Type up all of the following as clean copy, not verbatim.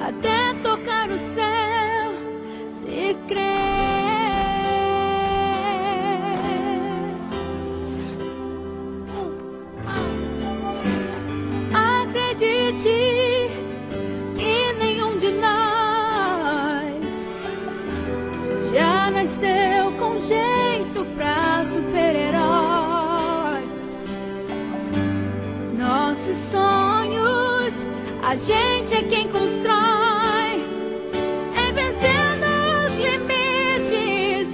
até tocar o céu, se crer. Acredite que nenhum de nós já nasceu com jeito pra super-herói. Nossos sonhos, a gente é quem constrói, é vencendo os limites,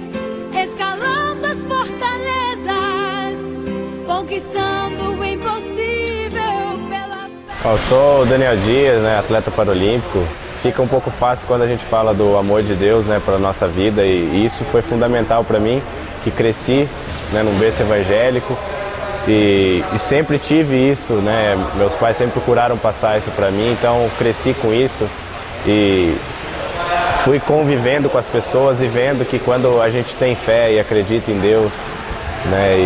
escalando as fortalezas, conquistando o impossível pela fé. Eu sou o Daniel Dias, né, atleta paralímpico. Fica um pouco fácil quando a gente fala do amor de Deus, né, para a nossa vida, e isso foi fundamental para mim, que cresci, né, num berço evangélico. E sempre tive isso, né? Meus pais sempre procuraram passar isso para mim, então cresci com isso e fui convivendo com as pessoas e vendo que quando a gente tem fé e acredita em Deus, né,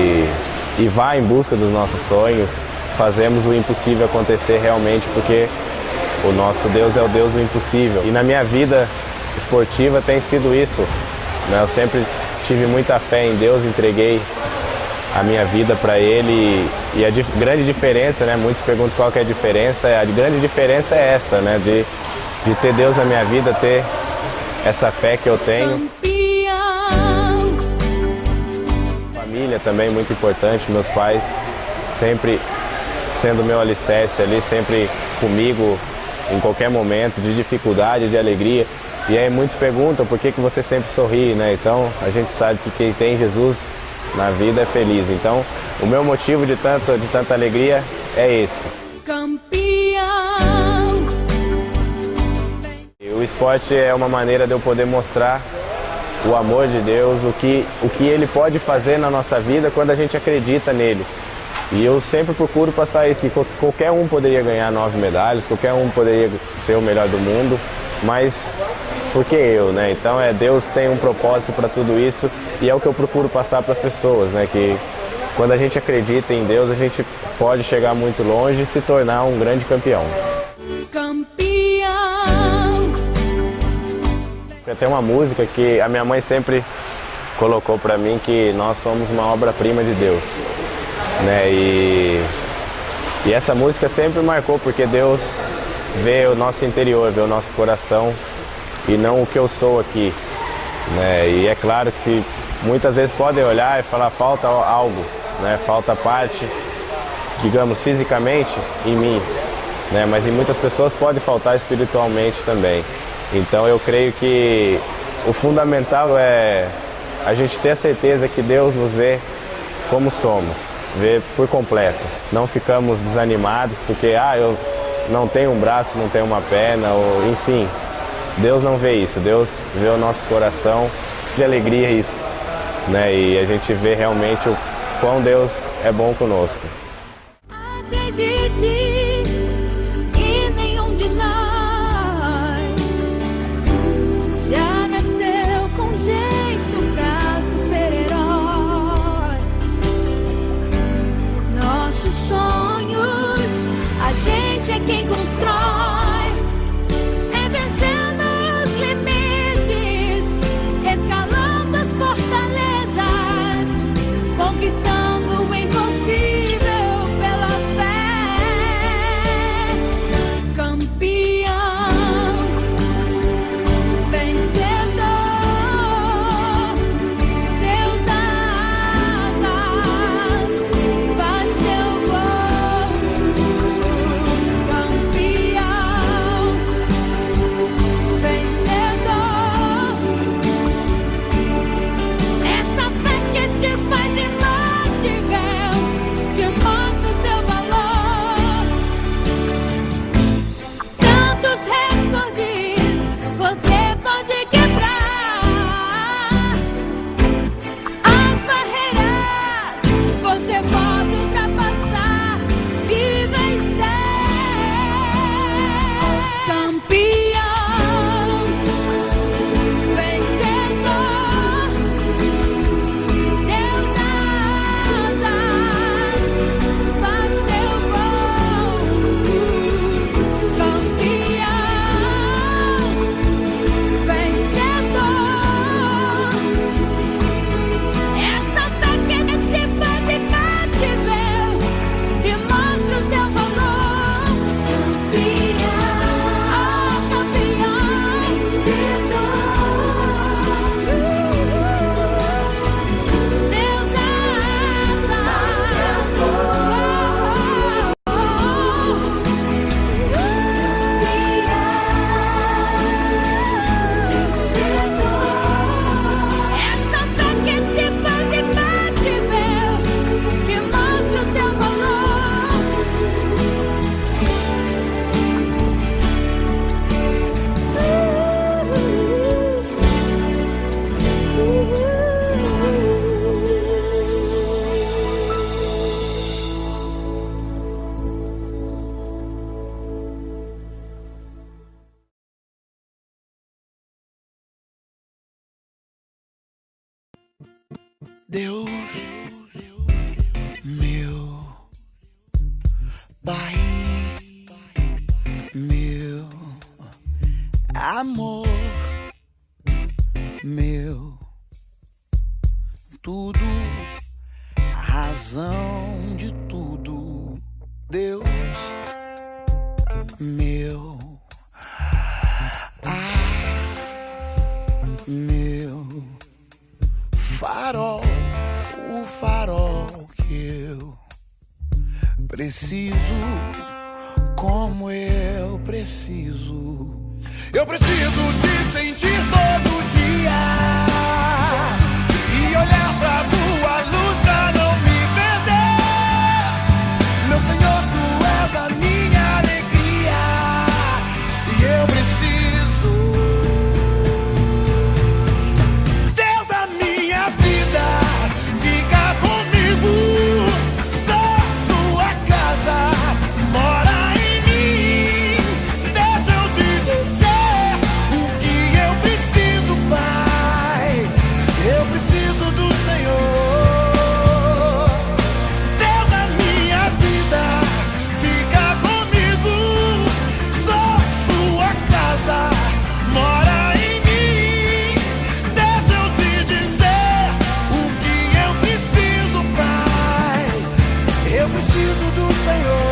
e vai em busca dos nossos sonhos, fazemos o impossível acontecer realmente, porque o nosso Deus é o Deus do impossível. E na minha vida esportiva tem sido isso, né? Eu sempre tive muita fé em Deus, entreguei a minha vida para Ele, e a grande diferença, né, muitos perguntam qual que é a diferença, a grande diferença é essa, né, de ter Deus na minha vida, ter essa fé que eu tenho. Família também muito importante, meus pais sempre sendo meu alicerce ali, sempre comigo em qualquer momento, de dificuldade, de alegria. E aí muitos perguntam por que você sempre sorri, né? Então a gente sabe que quem tem Jesus na vida é feliz. Então, o meu motivo de tanta alegria é esse. Campeão. O esporte é uma maneira de eu poder mostrar o amor de Deus, o que Ele pode fazer na nossa vida quando a gente acredita nele. E eu sempre procuro passar isso, que qualquer um poderia ganhar 9 medalhas, qualquer um poderia ser o melhor do mundo, mas por que eu, né? Então Deus tem um propósito para tudo isso, e é o que eu procuro passar para as pessoas, né? Que quando a gente acredita em Deus, a gente pode chegar muito longe e se tornar um grande campeão. Campeão. Tem uma música que a minha mãe sempre colocou para mim, que nós somos uma obra-prima de Deus, né? E essa música sempre marcou, porque Deus vê o nosso interior, vê o nosso coração, e não o que eu sou aqui, né? E é claro que muitas vezes podem olhar e falar falta algo, né? Falta parte, digamos, fisicamente em mim, né? Mas em muitas pessoas pode faltar espiritualmente também. Então eu creio que o fundamental é a gente ter a certeza que Deus nos vê como somos, vê por completo. Não ficamos desanimados porque eu não tenho um braço, não tenho uma perna, ou enfim. Deus não vê isso, Deus vê o nosso coração de alegria, isso, né? E a gente vê realmente o quão Deus é bom conosco. Acredite que nenhum de nós já nasceu com jeito pra super-herói. Nossos sonhos, a gente é quem constrói, é vencendo os limites, escalando as fortalezas, conquistando o impossível pela fé. Deus, meu Pai, meu amor, meu tudo, a razão de tudo. Deus, meu ar, meu farol, o farol que eu preciso, como eu preciso. Eu preciso te sentir todo dia e olhar pra tua luz pra não me perder. Meu Senhor, tu és a minha alegria e eu preciso. Deus da minha vida, fica comigo. Sou sua casa, mora em mim. Deixa eu te dizer o que eu preciso, Pai. Eu preciso do Senhor. Deus da minha vida, fica comigo. Sou sua casa, mora em mim. Deixa eu te dizer o que eu preciso, Pai. Eu preciso do Senhor.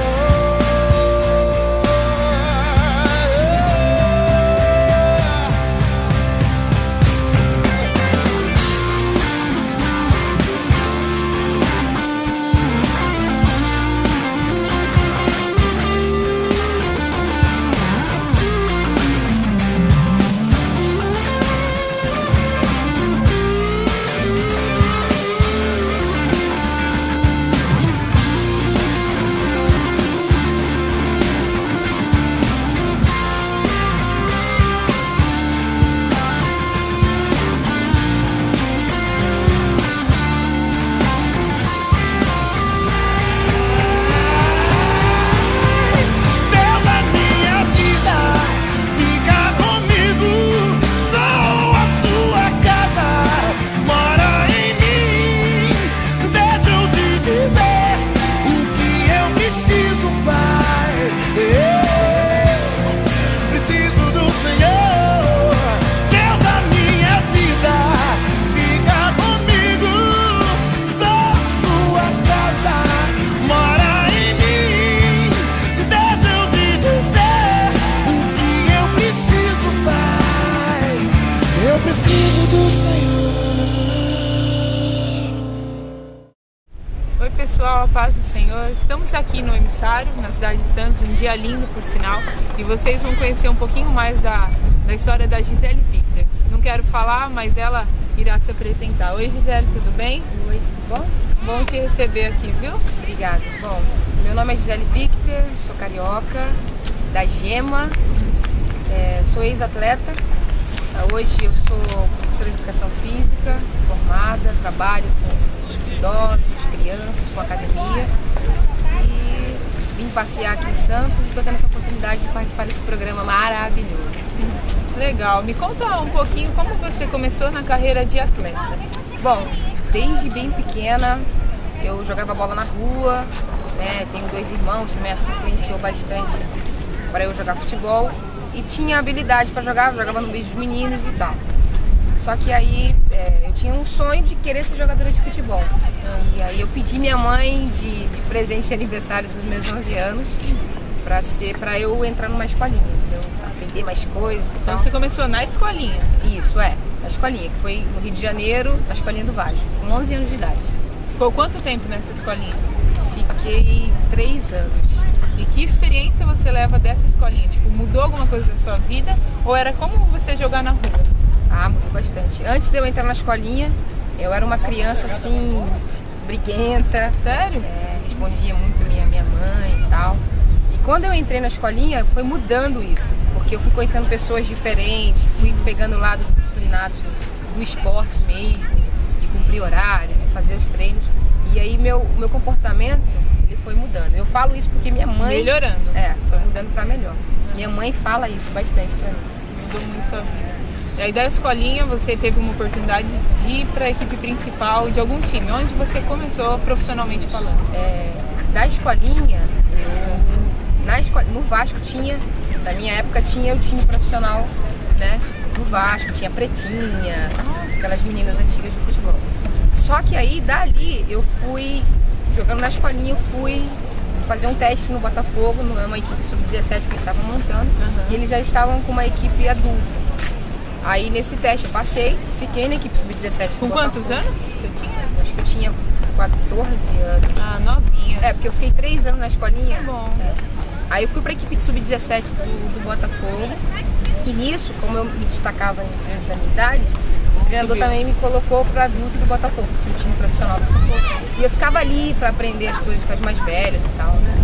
Deus da minha vida, fica comigo. Sou a sua casa, mora em mim. Deixa eu te dizer o que eu preciso, Pai. Eu preciso do Senhor. Deus da minha vida, fica comigo. Sou sua casa, mora em mim. Deixa eu te dizer o que eu preciso, Pai. Eu preciso do Senhor. Oi pessoal, a paz do Senhor. Estamos aqui no emissário, na cidade de Santos, um dia lindo por sinal, e vocês vão conhecer um pouquinho mais da história da Gisele Victor. Não quero falar, mas ela irá se apresentar. Oi Gisele, tudo bem? Oi, tudo bom? Bom te receber aqui, viu? Obrigada. Bom, meu nome é Gisele Victor, sou carioca, da Gema, sou ex-atleta. Hoje eu sou professora de educação física, formada, trabalho com idosos, crianças, com academia. E vim passear aqui em Santos e estou tendo essa oportunidade de participar desse programa maravilhoso. Legal. Me conta um pouquinho como você começou na carreira de atleta. Bom, desde bem pequena eu jogava bola na rua, né? Tenho 2 irmãos, também acho que influenciou bastante para eu jogar futebol. E tinha habilidade para jogar, jogava no meio dos meninos e tal. Só que aí eu tinha um sonho de querer ser jogadora de futebol. E aí eu pedi minha mãe de presente de aniversário dos meus 11 anos para eu entrar numa escolinha, entendeu? Aprender mais coisas e Então tal. você começou na escolinha. Isso, na escolinha, que foi no Rio de Janeiro, na escolinha do Vasco, com 11 anos de idade. Ficou quanto tempo nessa escolinha? Fiquei 3 anos. E que experiência você leva dessa escolinha? Tipo, mudou alguma coisa da sua vida? Ou era como você jogar na rua? Ah, mudou bastante. Antes de eu entrar na escolinha, eu era uma criança assim, briguenta. Sério? Respondia muito minha mãe e tal. E quando eu entrei na escolinha, foi mudando isso. Porque eu fui conhecendo pessoas diferentes, fui pegando o lado disciplinado do esporte mesmo, de cumprir horário, de fazer os treinos. E aí meu comportamento, ele foi mudando. Eu falo isso porque minha mãe... Melhorando. Foi mudando pra melhor. Minha mãe fala isso bastante pra mim. Mudou muito sua vida. E aí da escolinha você teve uma oportunidade de ir para a equipe principal de algum time. Onde você começou profissionalmente falando? Da escolinha, no Vasco tinha, na minha época tinha o time profissional, né? No Vasco, tinha a Pretinha, aquelas meninas antigas do futebol. Só que aí, dali, eu fui, jogando na escolinha, eu fui fazer um teste no Botafogo, numa equipe sub-17 que eles estavam montando, e eles já estavam com uma equipe adulta. Aí nesse teste eu passei, fiquei na equipe sub-17 do Com quantos Botafogo. anos você tinha? Acho que eu tinha 14 anos. Ah, novinha. Porque eu fiquei 3 anos na escolinha. Tá bom. Aí eu fui pra equipe de sub-17 do Botafogo. E nisso, como eu me destacava em empresas da minha idade, o treinador também me colocou pro adulto do Botafogo, pro time profissional do Botafogo. E eu ficava ali pra aprender as coisas com as mais velhas e tal, né?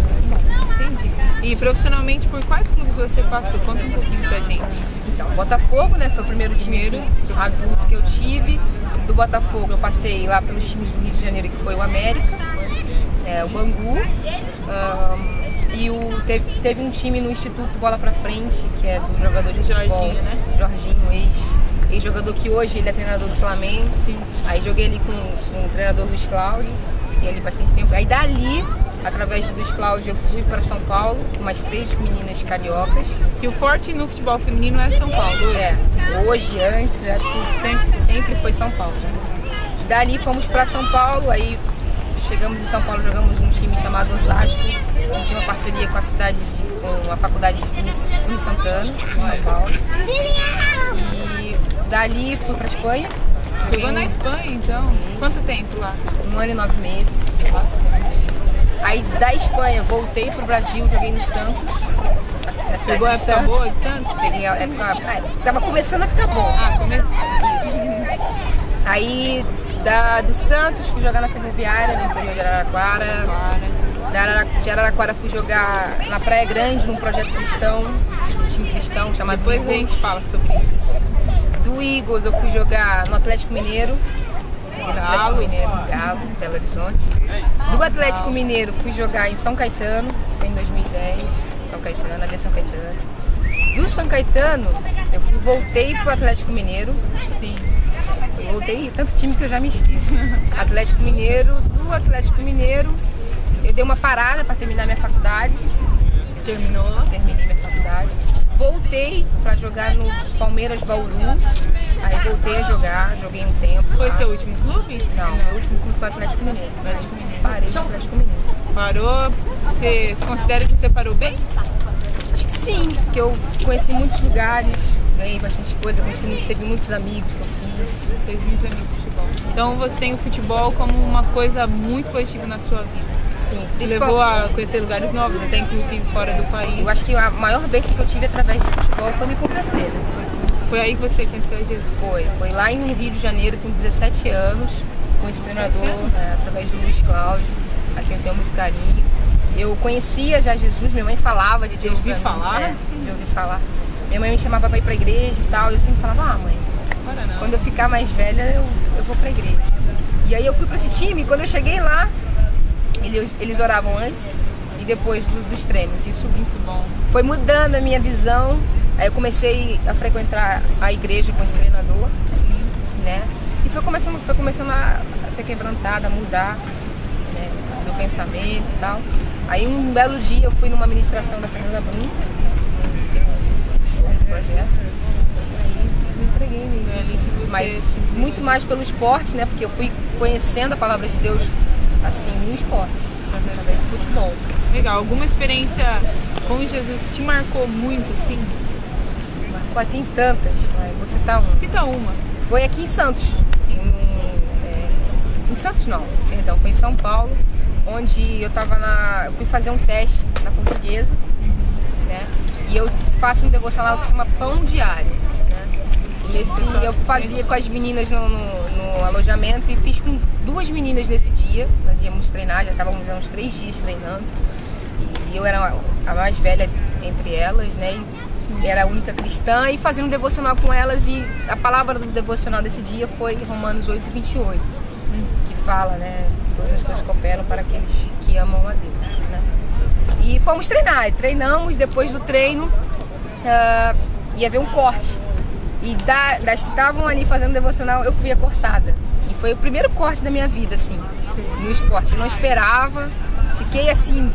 Entendi. E profissionalmente, por quais clubes você passou? Conta um pouquinho pra gente. Então, o Botafogo, né, foi o primeiro time assim, adulto que eu tive. Do Botafogo eu passei lá pelos times do Rio de Janeiro, que foi o América, o Bangu, e teve um time no Instituto Bola Pra Frente, que é do jogador de futebol, Jorginho, né? Jorginho, ex-jogador que hoje ele é treinador do Flamengo. Sim. Aí joguei ali com o treinador Luiz Cláudio, e ali bastante tempo. Aí dali, através do Luiz Cláudio, eu fui para São Paulo, com umas 3 meninas cariocas. E o forte no futebol feminino é São Paulo. Hoje, antes, acho que sempre foi São Paulo. Dali fomos para São Paulo, aí chegamos em São Paulo, jogamos num time chamado Osasco. A gente tinha uma parceria com com a faculdade em Santana, em São Paulo. E dali fui para Espanha. Jogou na Espanha, então? Quanto tempo lá? 1 ano e 9 meses. Aí da Espanha voltei pro Brasil, joguei no Santos. Pegou a época boa de Santos? Peguei a época. Tava começando a ficar bom. Ah, começou. Isso. Aí do Santos fui jogar na Ferroviária, no interior de Araraquara. De Araraquara fui jogar na Praia Grande, num projeto cristão, um time cristão chamado Depois a gente fala sobre isso. Do Eagles eu fui jogar no Atlético Mineiro. Galo, Belo Horizonte. Do Atlético Mineiro fui jogar em São Caetano, foi em 2010, São Caetano, ali é São Caetano. Do São Caetano, eu voltei pro Atlético Mineiro. Sim. Eu voltei, tanto time que eu já me esqueço. Atlético Mineiro, do Atlético Mineiro, eu dei uma parada para terminar minha faculdade. Terminou? Terminei minha faculdade. Voltei para jogar no Palmeiras Bauru. Aí voltei a jogar, joguei um tempo. Foi seu último clube? Não, meu último clube foi o Atlético Mineiro. Parei no Atlético Mineiro. Parou? Você considera que você parou bem? Acho que sim, porque eu conheci muitos lugares, ganhei bastante coisa, teve muitos amigos que eu fiz. Fez muitos amigos de futebol. Então você tem o futebol como uma coisa muito positiva na sua vida. Sim. Te levou a conhecer lugares novos, até inclusive fora do país. Eu acho que a maior bênção que eu tive através do futebol foi me converter. Foi aí que você conheceu Jesus? Foi lá no Rio de Janeiro, com 17 anos, com esse treinador, através do Luiz Cláudio, a quem eu tenho muito carinho. Eu conhecia já Jesus, minha mãe falava de Deus pra mim. De ouvir falar. Minha mãe me chamava pra ir pra igreja e tal, e eu sempre falava, mãe, quando eu ficar mais velha, eu vou pra igreja. E aí eu fui pra esse time, e quando eu cheguei lá, eles oravam antes e depois dos treinos. Isso muito bom. Foi mudando a minha visão. Aí eu comecei a frequentar a igreja com esse treinador, né? E foi começando a ser quebrantada, a mudar, né, meu pensamento e tal. Aí um belo dia eu fui numa ministração da Fernanda Brum, um projeto, aí me entreguei mesmo. Mas muito mais pelo esporte, né? Porque eu fui conhecendo a palavra de Deus assim no esporte, através do futebol. Legal. Alguma experiência com Jesus te marcou muito, assim? Tem tantas, vou citar uma. Cita uma. Foi aqui em Santos. Em Santos não, perdão, foi em São Paulo, onde eu fui fazer um teste na Portuguesa, né? E eu faço um devocional que se chama Pão Diário, né? E eu fazia com as meninas no alojamento e fiz com 2 meninas nesse dia. Nós íamos treinar, já estávamos há uns 3 dias treinando. E eu era a mais velha entre elas, né? E era a única cristã, e fazendo um devocional com elas, e a palavra do devocional desse dia foi Romanos 8:28, que fala, né, todas as coisas cooperam para aqueles que amam a Deus, né? E fomos treinar, treinamos. Depois do treino ia haver um corte, E das que estavam ali fazendo devocional, eu fui a cortada. E foi o primeiro corte da minha vida, assim, no esporte. Eu não esperava, fiquei assim,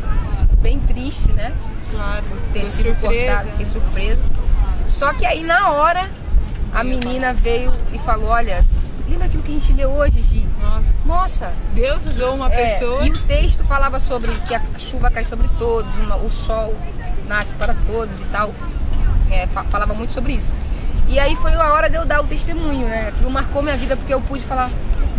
bem triste, né? Claro. Ter sido cortada, fiquei surpresa. Só que aí na hora, a menina veio e falou, olha, lembra aquilo que a gente leu hoje, Gi? Nossa! Deus usou uma pessoa. E o texto falava sobre que a chuva cai sobre todos, o sol nasce para todos e tal. Falava muito sobre isso. E aí foi a hora de eu dar o testemunho, né? Aquilo marcou minha vida porque eu pude falar,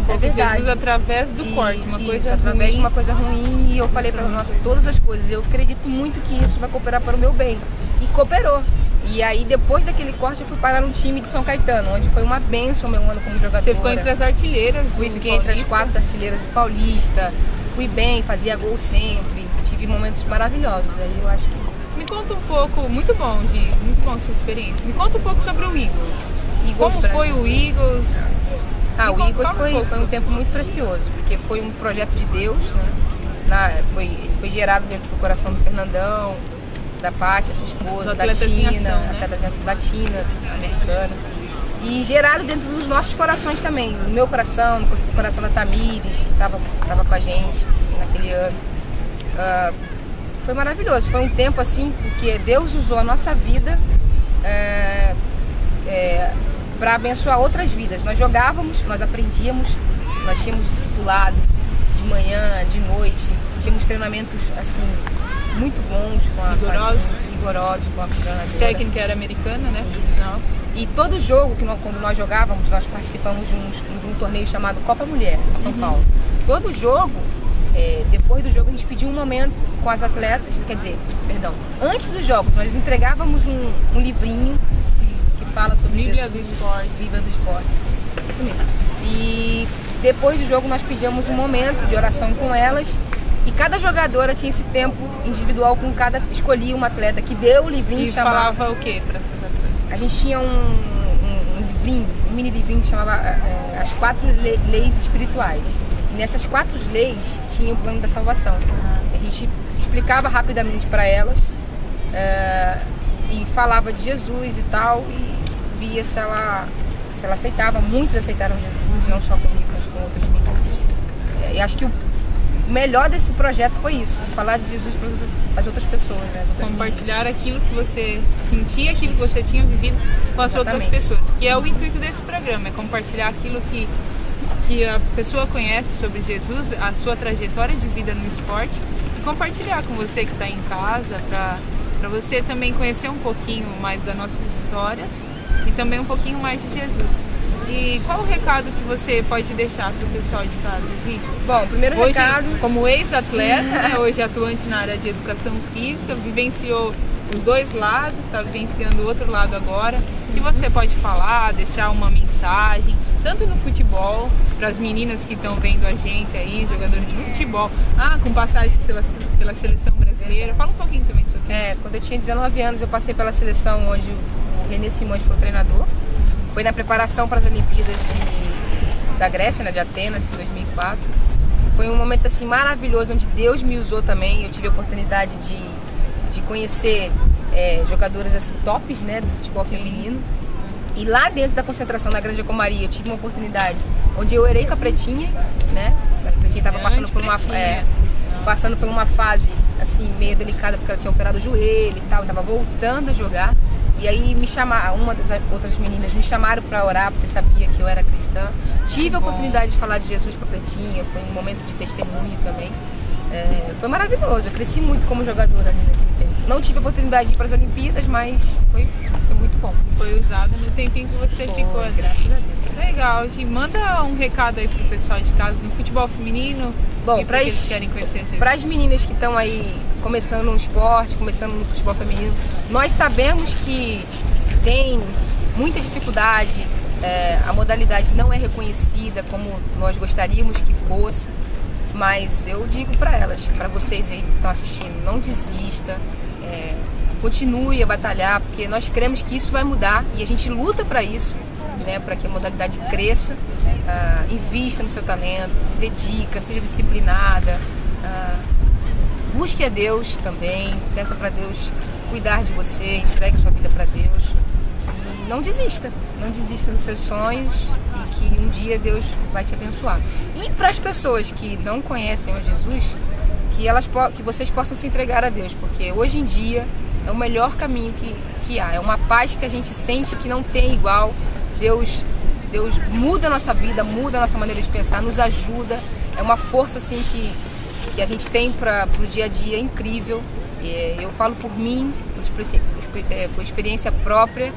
é verdade. Jesus através do corte, uma coisa ruim. Através de uma coisa ruim, e eu falei para ela, nossa, todas as coisas, eu acredito muito que isso vai cooperar para o meu bem. E cooperou. E aí depois daquele corte eu fui parar no time de São Caetano, onde foi uma bênção meu ano como jogadora. Você ficou entre as artilheiras do Fiquei entre as 4 artilheiras do Paulista, fui bem, fazia gol sempre, tive momentos maravilhosos. Aí eu acho que... Me conta um pouco, muito bom a sua experiência. Me conta um pouco sobre o Eagles. Como foi o Eagles? O Eagles foi um tempo muito precioso, porque foi um projeto de Deus, né? Foi gerado dentro do coração do Fernandão, da Paty, a sua esposa, da Tina, atleta de ação latina, americana. E gerado dentro dos nossos corações também, no meu coração, no coração da Tamires, que estava com a gente naquele ano. Foi maravilhoso, foi um tempo assim, porque Deus usou a nossa vida para abençoar outras vidas. Nós jogávamos, nós aprendíamos, nós tínhamos discipulado de manhã, de noite, tínhamos treinamentos assim muito bons rigorosos com a treinadora. A técnica era americana, né? Isso. E todo jogo quando nós jogávamos, nós participamos de um torneio chamado Copa Mulher em São Paulo. Todo jogo, depois do jogo a gente pedia um momento com as atletas, antes dos jogos nós entregávamos um livrinho que fala sobre Bíblia do Esporte. Bíblia do Esporte, isso mesmo. E depois do jogo nós pedíamos um momento de oração com elas, e cada jogadora tinha esse tempo individual com escolhia uma atleta que deu o livrinho e falava o que para essas atletas? A gente tinha um livrinho, um mini livrinho que chamava As 4 Leis Espirituais. E nessas 4 leis tinha o plano da salvação. A gente explicava rapidamente para elas e falava de Jesus e tal, e via se ela aceitava. Muitos aceitaram Jesus, não só comigo, mas com outros meninos. E acho que o melhor desse projeto foi isso, falar de Jesus para as outras pessoas, né? Compartilhar aquilo que você sentia, aquilo que você tinha vivido com as outras pessoas, que é o intuito desse programa, é compartilhar aquilo que a pessoa conhece sobre Jesus, a sua trajetória de vida no esporte, e compartilhar com você que está em casa, para você também conhecer um pouquinho mais das nossas histórias e também um pouquinho mais de Jesus. E qual o recado que você pode deixar para o pessoal de casa, Gi? Bom, primeiro recado... Como ex-atleta, né, hoje atuante na área de educação física, vivenciou os dois lados, está vivenciando o outro lado agora. O que você pode falar, deixar uma mensagem, tanto no futebol, para as meninas que estão vendo a gente aí, jogadores de futebol, com passagem pela seleção brasileira. Fala um pouquinho também sobre isso. Quando eu tinha 19 anos, eu passei pela seleção onde o René Simões foi o treinador. Foi na preparação para as Olimpíadas da Grécia, né, de Atenas, em 2004. Foi um momento assim maravilhoso, onde Deus me usou também. Eu tive a oportunidade de conhecer jogadoras assim, tops, né, do futebol feminino. E lá dentro da concentração na Grande Comaria, eu tive uma oportunidade onde eu orei com a Pretinha, né? A Pretinha estava passando por uma fase assim meio delicada, porque ela tinha operado o joelho e tal, estava voltando a jogar. E aí uma das outras meninas me chamaram para orar, porque sabia que eu era cristã. Tive a oportunidade de falar de Jesus para a Pretinha, foi um momento de testemunho também. Foi maravilhoso, eu cresci muito como jogadora ali naquele tempo. Não tive a oportunidade de ir para as Olimpíadas, mas foi muito bom. Foi usada no tempinho que você ficou ali. Graças a Deus. Legal, Gi. Manda um recado aí pro pessoal de casa no futebol feminino. Bom, para eles querem conhecer Jesus. Para as meninas que estão aí começando no esporte, começando no futebol feminino, nós sabemos que tem muita dificuldade, a modalidade não é reconhecida como nós gostaríamos que fosse, mas eu digo para elas, para vocês aí que estão assistindo, não desista, continue a batalhar, porque nós cremos que isso vai mudar e a gente luta para isso, né, para que a modalidade cresça. Invista no seu talento, se dedica, seja disciplinada, busque a Deus também, peça para Deus cuidar de você, entregue sua vida para Deus e não desista dos seus sonhos e que um dia Deus vai te abençoar. E para as pessoas que não conhecem o Jesus, que vocês possam se entregar a Deus, porque hoje em dia é o melhor caminho que há, é uma paz que a gente sente que não tem igual. Deus muda a nossa vida, muda a nossa maneira de pensar, nos ajuda, é uma força assim que a gente tem para o dia a dia incrível. Eu falo por mim, por experiência própria,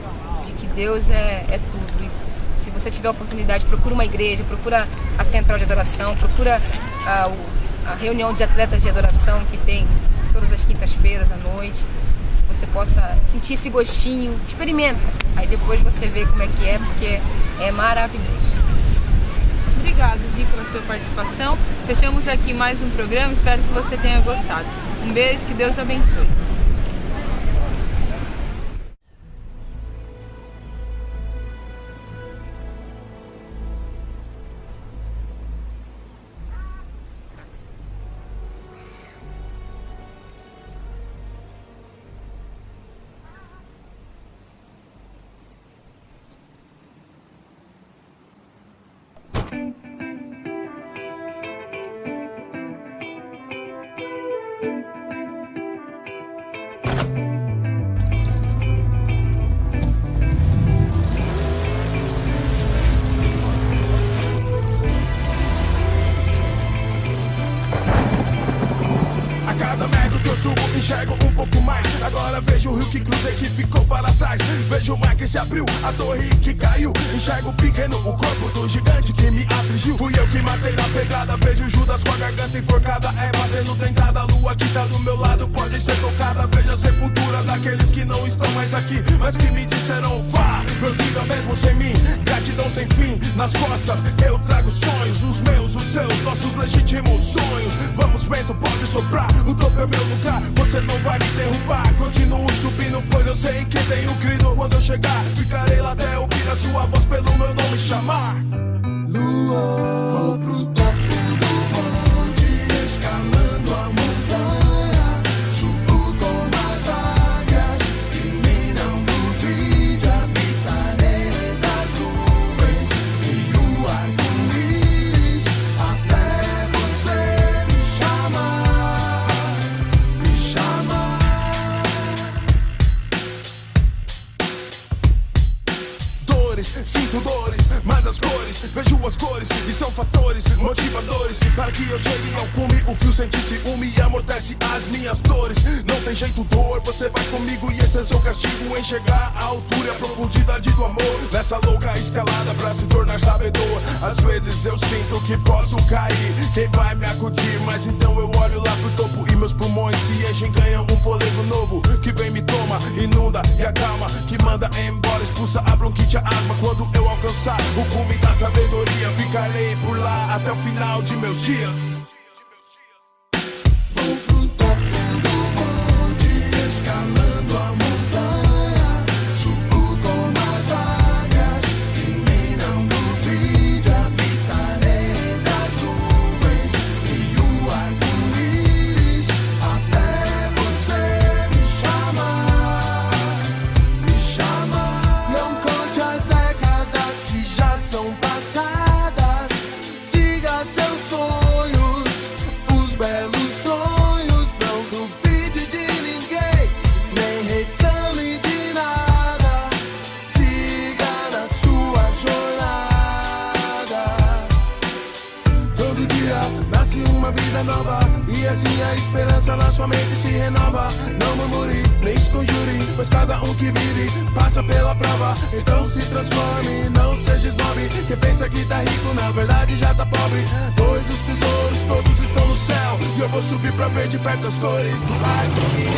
de que Deus é tudo. E se você tiver a oportunidade, procura uma igreja, procura a central de adoração, procura a reunião de atletas de adoração que tem todas as quintas-feiras à noite, que você possa sentir esse gostinho, experimenta, aí depois você vê como é que é, porque é maravilhoso. Obrigado, Gi, pela sua participação. Fechamos aqui mais um programa, espero que você tenha gostado. Um beijo, que Deus abençoe. Enxergo um pouco mais, agora vejo o rio que cruzei que ficou para trás. Vejo o mar que se abriu, a torre que caiu. Enxergo pequeno o corpo do gigante que me afligiu. Fui eu que matei na pegada, vejo Judas com a garganta enforcada. Eva sendo tentada, a lua que tá do meu lado pode ser tocada. Vejo a sepultura daqueles que não estão mais aqui, mas que me disseram vá, prossiga mesmo sem mim. Gratidão sem fim, nas costas eu trago sonhos, os meus, os seus, nossos legítimos sonhos. Vamos vento, pode soprar, o topo é meu lugar. Você não vai me derrubar, continuo subindo, pois eu sei que tenho crido. Quando eu chegar, ficarei lá até ouvir a sua voz pelo meu nome chamar. Lua, vou pro topo do monte, escalando a montanha. Subo com as águias, e mim não duvide, habitarei das nuvens e o arco-íris, até você me chamar. Sinto dores, mas as cores, vejo as cores e são fatores motivadores para que eu chegue ao cume. O fio sente ciúme e amortece as minhas dores. Não tem jeito, dor, você vai comigo e esse é seu castigo. Enxergar a altura e a profundidade do amor nessa louca escalada pra se tornar sabedor. Às vezes eu sinto que posso cair, quem vai me acudir? Mas então eu olho lá pro topo e meus pulmões se enchem, ganham um fôlego novo que vem me toma, inunda e acalma, que manda embora, expulsa a bronquite, a asma. Quando eu alcançar o cume da sabedoria, ficarei por lá até o final de meus dias. Vou pro topo do monte, escalando a montanha. Subo com as águias, e mim não duvide, habitarei das nuvens e o arco-íris, até você me chamar. Me chamar. Não conte as décadas que já são passadas. Siga seus sonhos, os belos sonhos. Não duvide de ninguém, nem reclame de nada. Siga na sua jornada. Todo dia nasce uma vida nova, e assim a esperança na sua mente se renova. Não murmure, nem se conjure, pois cada um que vive passa pela prova. Então se transforme, não seja esnobe. Quem pensa que tá rico, na verdade já tá pobre. Pois os tesouros todos estão no céu, e eu vou subir pra ver de perto as cores do arco-íris.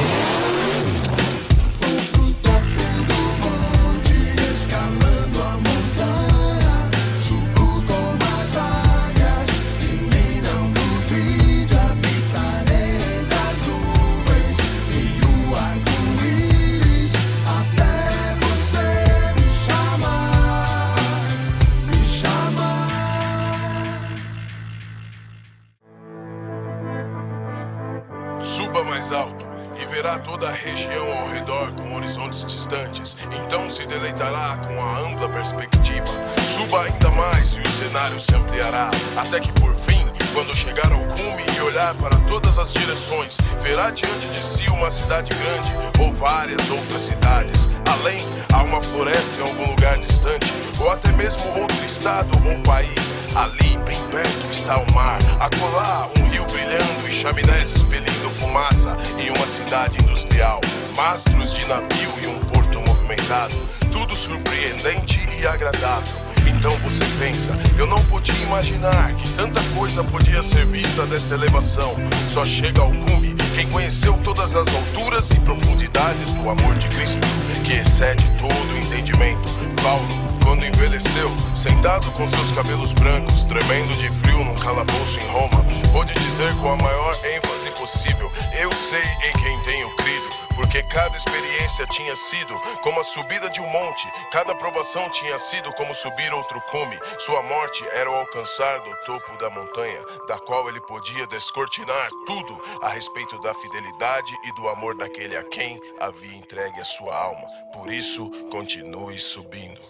Vou pro topo do monte, escalando a montanha. Subo com as águias, e mim não duvide, habitarei das nuvens e o arco-íris, até você me chamar. Me chamar. Suba mais alto. e verá toda a região ao redor com horizontes distantes. Então se deleitará com a ampla perspectiva. Suba ainda mais e o cenário se ampliará, até que por fim, quando chegar ao cume e olhar para todas as direções, verá diante de si uma cidade grande ou várias outras cidades. Além, há uma floresta em algum lugar distante, ou até mesmo outro estado ou país. Ali, bem perto, está o mar. Acolá, um rio brilhando e chaminés expelindo fumaça em uma cidade industrial. Mastros de navio e um porto movimentado. Tudo surpreendente e agradável. Então você pensa, eu não podia imaginar que tanta coisa podia ser vista desta elevação. Só chega ao cume quem conheceu todas as alturas e profundidades do amor de Cristo, que excede todo o entendimento. Paulo, quando envelheceu, sentado com seus cabelos brancos, tremendo de frio num calabouço em Roma, pôde dizer com a maior ênfase possível: eu sei em quem tenho crido. Porque cada experiência tinha sido como a subida de um monte, cada provação tinha sido como subir outro cume. Sua morte era o alcançar do topo da montanha, da qual ele podia descortinar tudo a respeito da fidelidade e do amor daquele a quem havia entregue a sua alma. Por isso, continue subindo.